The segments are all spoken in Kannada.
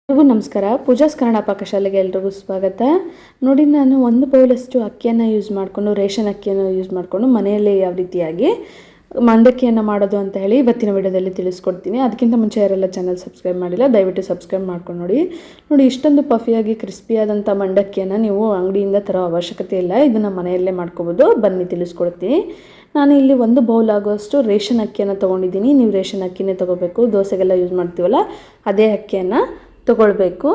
ಎಲ್ರಿಗೂ ನಮಸ್ಕಾರ. ಪೂಜಾಸ್ ಕನ್ನಡ ಪಾಕಶಾಲೆಗೆ ಎಲ್ರಿಗೂ ಸ್ವಾಗತ. ನೋಡಿ, ನಾನು 1 ಬೌಲಷ್ಟು ಅಕ್ಕಿಯನ್ನು ಯೂಸ್ ಮಾಡಿಕೊಂಡು, ರೇಷನ್ ಅಕ್ಕಿಯನ್ನು ಯೂಸ್ ಮಾಡಿಕೊಂಡು ಮನೆಯಲ್ಲೇ ಯಾವ ರೀತಿಯಾಗಿ ಮಂಡಕ್ಕಿಯನ್ನು ಮಾಡೋದು ಅಂತ ಹೇಳಿ ಇವತ್ತಿನ ವಿಡಿಯೋದಲ್ಲಿ ತಿಳಿಸ್ಕೊಡ್ತೀನಿ. ಅದಕ್ಕಿಂತ ಮುಂಚೆ ಯಾರೆಲ್ಲ ಚಾನಲ್ ಸಬ್ಸ್ಕ್ರೈಬ್ ಮಾಡಿಲ್ಲ ದಯವಿಟ್ಟು ಸಬ್ಸ್ಕ್ರೈಬ್ ಮಾಡ್ಕೊಂಡು ನೋಡಿ. ಇಷ್ಟೊಂದು ಪಫಿಯಾಗಿ ಕ್ರಿಸ್ಪಿಯಾದಂಥ ಮಂಡಕ್ಕಿಯನ್ನು ನೀವು ಅಂಗಡಿಯಿಂದ ತರೋ ಅವಶ್ಯಕತೆ ಇಲ್ಲ. ಇದನ್ನು ಮನೆಯಲ್ಲೇ ಮಾಡ್ಕೋಬೋದು. ಬನ್ನಿ ತಿಳಿಸ್ಕೊಡ್ತೀನಿ. ನಾನು ಇಲ್ಲಿ 1 ಬೌಲ್ ಆಗುವಷ್ಟು ರೇಷನ್ ಅಕ್ಕಿಯನ್ನು ತೊಗೊಂಡಿದ್ದೀನಿ. ನೀವು ರೇಷನ್ ಅಕ್ಕಿನೇ ತೊಗೋಬೇಕು. ದೋಸೆಗೆಲ್ಲ ಯೂಸ್ ಮಾಡ್ತೀವಲ್ಲ ಅದೇ ಅಕ್ಕಿಯನ್ನು ತಗೊಳ್ಬೇಕು.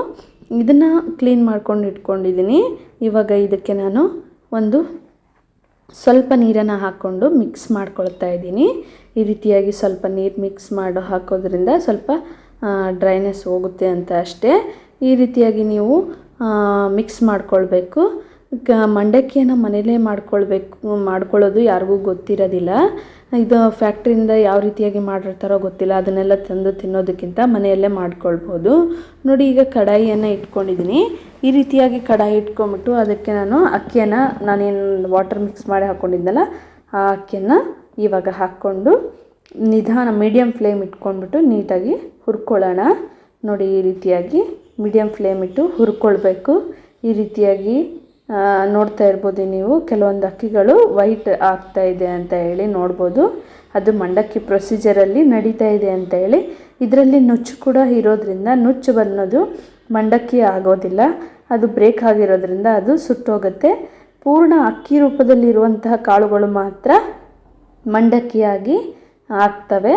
ಇದನ್ನು ಕ್ಲೀನ್ ಮಾಡ್ಕೊಂಡು ಇಟ್ಕೊಂಡಿದ್ದೀನಿ. ಇವಾಗ ಇದಕ್ಕೆ ನಾನು ಸ್ವಲ್ಪ ನೀರನ್ನು ಹಾಕ್ಕೊಂಡು ಮಿಕ್ಸ್ ಮಾಡ್ಕೊಳ್ತಾ ಇದ್ದೀನಿ. ಈ ರೀತಿಯಾಗಿ ಸ್ವಲ್ಪ ನೀರು ಮಿಕ್ಸ್ ಹಾಕೋದ್ರಿಂದ ಸ್ವಲ್ಪ ಡ್ರೈನೆಸ್ ಹೋಗುತ್ತೆ ಅಂತ ಅಷ್ಟೇ. ಈ ರೀತಿಯಾಗಿ ನೀವು ಮಿಕ್ಸ್ ಮಾಡ್ಕೊಳ್ಬೇಕು. ಮಂಡಕ್ಕಿಯನ್ನು ಮನೇಲೇ ಮಾಡ್ಕೊಳ್ಳೋದು ಯಾರಿಗೂ ಗೊತ್ತಿರೋದಿಲ್ಲ. ಇದು ಫ್ಯಾಕ್ಟ್ರಿಯಿಂದ ಯಾವ ರೀತಿಯಾಗಿ ಮಾಡಿರ್ತಾರೋ ಗೊತ್ತಿಲ್ಲ. ಅದನ್ನೆಲ್ಲ ತಂದು ತಿನ್ನೋದಕ್ಕಿಂತ ಮನೆಯಲ್ಲೇ ಮಾಡ್ಕೊಳ್ಬೋದು. ನೋಡಿ, ಈಗ ಕಡಾಯಿಯನ್ನು ಇಟ್ಕೊಂಡಿದ್ದೀನಿ. ಈ ರೀತಿಯಾಗಿ ಕಡಾಯಿ ಇಟ್ಕೊಂಡ್ಬಿಟ್ಟು ಅದಕ್ಕೆ ನಾನು ನಾನೇನು ವಾಟರ್ ಮಿಕ್ಸ್ ಮಾಡಿ ಹಾಕ್ಕೊಂಡಿದ್ದೆನಲ್ಲ ಆ ಅಕ್ಕಿಯನ್ನು ಇವಾಗ ಹಾಕ್ಕೊಂಡು ನಿಧಾನ ಮೀಡಿಯಮ್ ಫ್ಲೇಮ್ ಇಟ್ಕೊಂಡ್ಬಿಟ್ಟು ನೀಟಾಗಿ ಹುರ್ಕೊಳ್ಳೋಣ. ನೋಡಿ, ಈ ರೀತಿಯಾಗಿ ಮೀಡಿಯಮ್ ಫ್ಲೇಮ್ ಇಟ್ಟು ಹುರ್ಕೊಳ್ಬೇಕು. ಈ ರೀತಿಯಾಗಿ ನೋಡ್ತಾ ಇರ್ಬೋದು ನೀವು. ಕೆಲವೊಂದು ಅಕ್ಕಿಗಳು ವೈಟ್ ಆಗ್ತಾ ಇದೆ ಅಂತ ಹೇಳಿ ನೋಡ್ಬೋದು. ಅದು ಮಂಡಕ್ಕಿ ಪ್ರೊಸೀಜರಲ್ಲಿ ನಡೀತಾ ಇದೆ ಅಂತ ಹೇಳಿ. ಇದರಲ್ಲಿ ನುಚ್ಚು ಕೂಡ ಇರೋದ್ರಿಂದ ನುಚ್ಚು ಬನ್ನೋದು ಮಂಡಕ್ಕಿ ಆಗೋದಿಲ್ಲ. ಅದು ಬ್ರೇಕ್ ಆಗಿರೋದ್ರಿಂದ ಅದು ಸುಟ್ಟೋಗುತ್ತೆ. ಪೂರ್ಣ ಅಕ್ಕಿ ರೂಪದಲ್ಲಿರುವಂತಹ ಕಾಳುಗಳು ಮಾತ್ರ ಮಂಡಕ್ಕಿಯಾಗಿ ಆಗ್ತವೆ.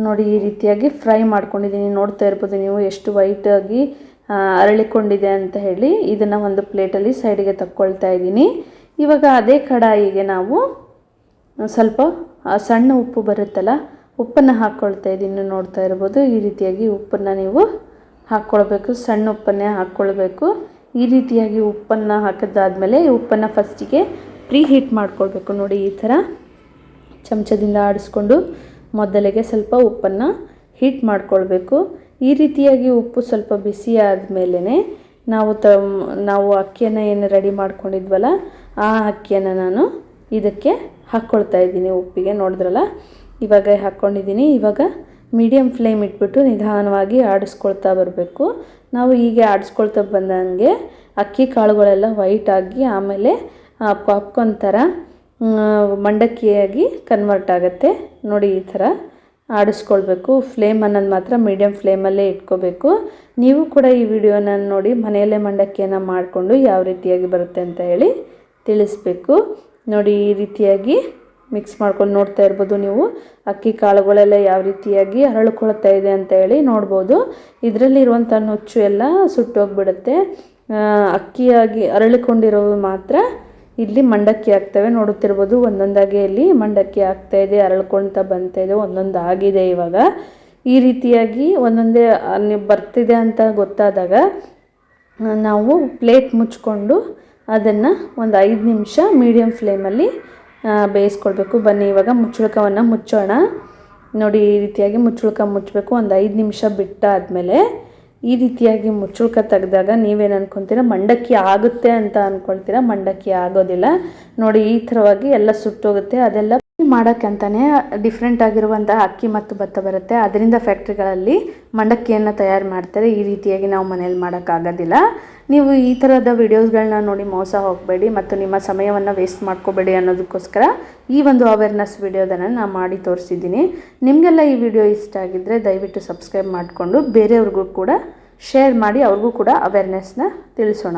ನೋಡಿ, ಈ ರೀತಿಯಾಗಿ ಫ್ರೈ ಮಾಡ್ಕೊಂಡಿದ್ದೀನಿ. ನೋಡ್ತಾ ಇರ್ಬೋದು ನೀವು ಎಷ್ಟು ವೈಟಾಗಿ ಅರಳಿಕೊಂಡಿದೆ ಅಂತ ಹೇಳಿ. ಇದನ್ನು ಒಂದು ಪ್ಲೇಟಲ್ಲಿ ಸೈಡಿಗೆ ತಕ್ಕೊಳ್ತಾ ಇದ್ದೀನಿ. ಇವಾಗ ಅದೇ ಕಡಾಯಿಗೆ ನಾವು ಸ್ವಲ್ಪ ಸಣ್ಣ ಉಪ್ಪು ಬರುತ್ತಲ್ಲ, ಉಪ್ಪನ್ನು ಹಾಕ್ಕೊಳ್ತಾ ಇದ್ದೀನಿ. ನೋಡ್ತಾ ಇರ್ಬೋದು ಈ ರೀತಿಯಾಗಿ ಉಪ್ಪನ್ನು ನೀವು ಹಾಕ್ಕೊಳ್ಬೇಕು. ಸಣ್ಣ ಉಪ್ಪನ್ನೇ ಹಾಕ್ಕೊಳ್ಬೇಕು. ಈ ರೀತಿಯಾಗಿ ಉಪ್ಪನ್ನು ಹಾಕಿದ್ದಾದಮೇಲೆ ಉಪ್ಪನ್ನು ಫಸ್ಟಿಗೆ ಪ್ರೀ ಹೀಟ್ ಮಾಡ್ಕೊಳ್ಬೇಕು. ನೋಡಿ, ಈ ಥರ ಚಮಚದಿಂದ ಆಡಿಸ್ಕೊಂಡು ಮೊದಲಿಗೆ ಸ್ವಲ್ಪ ಉಪ್ಪನ್ನು ಹೀಟ್ ಮಾಡ್ಕೊಳ್ಬೇಕು. ಈ ರೀತಿಯಾಗಿ ಉಪ್ಪು ಸ್ವಲ್ಪ ಬಿಸಿ ಆದಮೇಲೆ ನಾವು ಅಕ್ಕಿಯನ್ನು ಏನು ರೆಡಿ ಮಾಡ್ಕೊಂಡಿದ್ವಲ್ಲ ಆ ಅಕ್ಕಿಯನ್ನು ನಾನು ಇದಕ್ಕೆ ಹಾಕ್ಕೊಳ್ತಾ ಇದ್ದೀನಿ. ಉಪ್ಪಿಗೆ ನೋಡಿದ್ರಲ್ಲ, ಇವಾಗ ಹಾಕ್ಕೊಂಡಿದ್ದೀನಿ. ಇವಾಗ ಮೀಡಿಯಮ್ ಫ್ಲೇಮ್ ಇಟ್ಬಿಟ್ಟು ನಿಧಾನವಾಗಿ ಆಡಿಸ್ಕೊಳ್ತಾ ಬರಬೇಕು. ನಾವು ಹೀಗೆ ಆಡಿಸ್ಕೊಳ್ತಾ ಬಂದಂಗೆ ಅಕ್ಕಿ ಕಾಳುಗಳೆಲ್ಲ ವೈಟಾಗಿ ಆಮೇಲೆ ಪಾಪ್ಕಾರ್ನ್ ಥರ ಮಂಡಕ್ಕಿಯಾಗಿ ಕನ್ವರ್ಟ್ ಆಗುತ್ತೆ. ನೋಡಿ, ಈ ಥರ ಆಡಿಸ್ಕೊಳ್ಬೇಕು. ಫ್ಲೇಮ್ ಅನ್ನೋದು ಮಾತ್ರ ಮೀಡಿಯಮ್ ಫ್ಲೇಮಲ್ಲೇ ಇಟ್ಕೋಬೇಕು. ನೀವು ಕೂಡ ಈ ವಿಡಿಯೋನ ನೋಡಿ ಮನೆಯಲ್ಲೇ ಮಂಡಕ್ಕಿಯನ್ನು ಮಾಡಿಕೊಂಡು ಯಾವ ರೀತಿಯಾಗಿ ಬರುತ್ತೆ ಅಂತ ಹೇಳಿ ತಿಳಿಸ್ಬೇಕು. ನೋಡಿ, ಈ ರೀತಿಯಾಗಿ ಮಿಕ್ಸ್ ಮಾಡ್ಕೊಂಡು ನೋಡ್ತಾ ಇರ್ಬೋದು ನೀವು. ಅಕ್ಕಿ ಕಾಳುಗಳೆಲ್ಲ ಯಾವ ರೀತಿಯಾಗಿ ಅರಳ್ಕೊಳ್ತಾ ಇದೆ ಅಂತ ಹೇಳಿ ನೋಡ್ಬೋದು. ಇದರಲ್ಲಿರುವಂಥ ನುಚ್ಚು ಎಲ್ಲ ಸುಟ್ಟೋಗ್ಬಿಡುತ್ತೆ. ಅಕ್ಕಿಯಾಗಿ ಅರಳಿಕೊಂಡಿರೋದು ಮಾತ್ರ ಇಲ್ಲಿ ಮಂಡಕ್ಕಿ ಆಗ್ತವೆ. ನೋಡುತ್ತಿರ್ಬೋದು ಒಂದೊಂದಾಗಿ ಇಲ್ಲಿ ಮಂಡಕ್ಕಿ ಆಗ್ತಾಯಿದೆ, ಅರಳ್ಕೊಳ್ತಾ ಬಂತಾಯಿದೆ, ಒಂದೊಂದು ಆಗಿದೆ. ಇವಾಗ ಈ ರೀತಿಯಾಗಿ ಒಂದೊಂದೇ ಬರ್ತಿದೆ ಅಂತ ಗೊತ್ತಾದಾಗ ನಾವು ಪ್ಲೇಟ್ ಮುಚ್ಕೊಂಡು ಅದನ್ನು ಒಂದು 5 ನಿಮಿಷ ಮೀಡಿಯಮ್ ಫ್ಲೇಮಲ್ಲಿ ಬೇಯಿಸ್ಕೊಳ್ಬೇಕು. ಬನ್ನಿ ಇವಾಗ ಮುಚ್ಚಳಕವನ್ನು ಮುಚ್ಚೋಣ. ನೋಡಿ, ಈ ರೀತಿಯಾಗಿ ಮುಚ್ಚಬೇಕು. ಒಂದು 5 ನಿಮಿಷ ಬಿಟ್ಟಾದಮೇಲೆ ಈ ರೀತಿಯಾಗಿ ಮುಚ್ಚಳಕ ತೆಗೆದಾಗ ನೀವೇನು ಅಂದ್ಕೊತೀರಾ, ಮಂಡಕ್ಕಿ ಆಗುತ್ತೆ ಅಂತ ಅಂದ್ಕೊಳ್ತೀರಾ. ಮಂಡಕ್ಕಿ ಆಗೋದಿಲ್ಲ. ನೋಡಿ, ಈ ಥರವಾಗಿ ಎಲ್ಲ ಸುಟ್ಟೋಗುತ್ತೆ. ಅದೆಲ್ಲ ಮಾಡೋಕ್ಕಂತಲೇ ಡಿಫ್ರೆಂಟ್ ಆಗಿರುವಂತಹ ಅಕ್ಕಿ ಮತ್ತು ಭತ್ತ ಬರುತ್ತೆ. ಅದರಿಂದ ಫ್ಯಾಕ್ಟ್ರಿಗಳಲ್ಲಿ ಮಂಡಕ್ಕಿಯನ್ನು ತಯಾರು ಮಾಡ್ತಾರೆ. ಈ ರೀತಿಯಾಗಿ ನಾವು ಮನೇಲಿ ಮಾಡೋಕ್ಕಾಗೋದಿಲ್ಲ. ನೀವು ಈ ಥರದ ವಿಡಿಯೋಸ್ಗಳನ್ನ ನೋಡಿ ಮೋಸ ಹೋಗಬೇಡಿ ಮತ್ತು ನಿಮ್ಮ ಸಮಯವನ್ನು ವೇಸ್ಟ್ ಮಾಡ್ಕೋಬೇಡಿ ಅನ್ನೋದಕ್ಕೋಸ್ಕರ ಈ ಒಂದು ಅವೇರ್ನೆಸ್ ವಿಡಿಯೋದನ್ನು ನಾನು ಮಾಡಿ ತೋರಿಸಿದ್ದೀನಿ. ನಿಮಗೆಲ್ಲ ಈ ವಿಡಿಯೋ ಇಷ್ಟ ಆಗಿದ್ದರೆ ದಯವಿಟ್ಟು ಸಬ್ಸ್ಕ್ರೈಬ್ ಮಾಡಿಕೊಂಡು ಬೇರೆಯವ್ರಿಗೂ ಕೂಡ ಶೇರ್ ಮಾಡಿ, ಅವ್ರಿಗೂ ಕೂಡ ಅವೇರ್ನೆಸ್ನ ತಿಳಿಸೋಣ.